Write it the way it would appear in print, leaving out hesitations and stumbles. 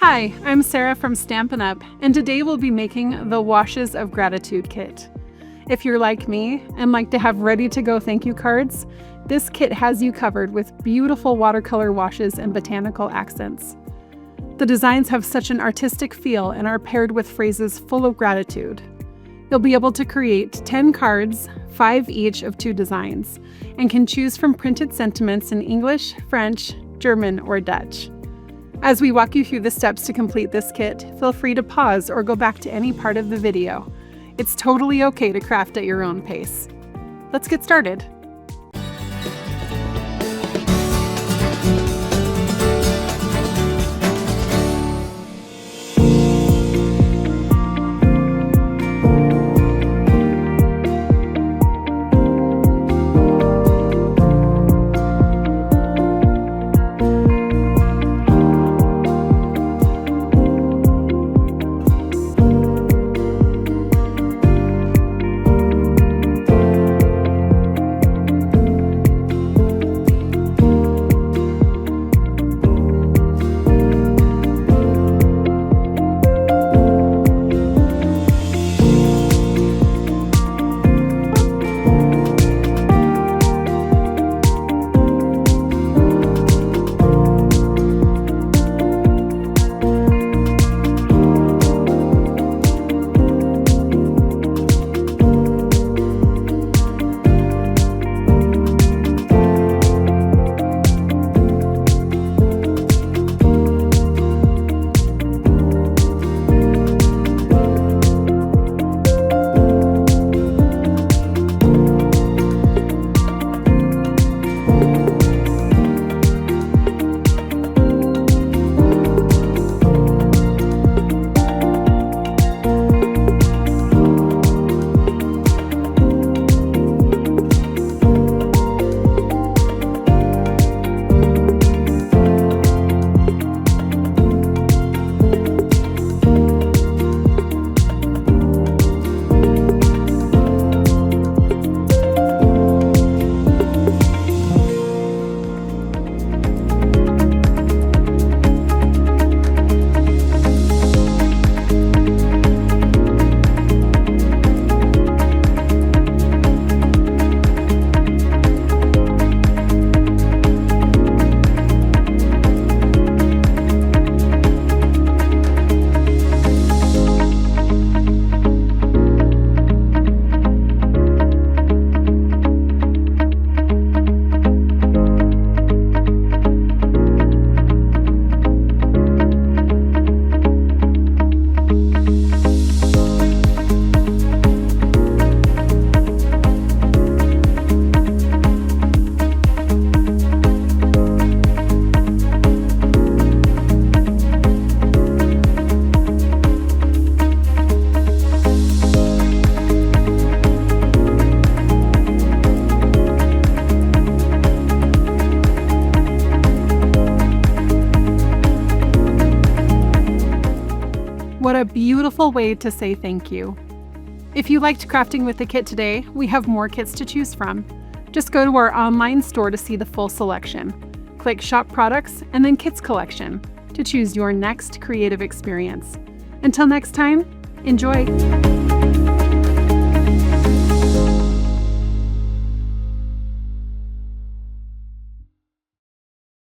Hi, I'm Sarah from Stampin' Up, and today we'll be making the Washes of Gratitude kit. If you're like me and like to have ready-to-go thank you cards, this kit has you covered with beautiful watercolor washes and botanical accents. The designs have such an artistic feel and are paired with phrases full of gratitude. You'll be able to create 10 cards, 5 each of 2 designs, and can choose from printed sentiments in English, French, German, or Dutch. As we walk you through the steps to complete this kit, feel free to pause or go back to any part of the video. It's totally okay to craft at your own pace. Let's get started. What a beautiful way to say thank you. If you liked crafting with the kit today, we have more kits to choose from. Just go to our online store to see the full selection. Click Shop Products and then Kits Collection to choose your next creative experience. Until next time, enjoy!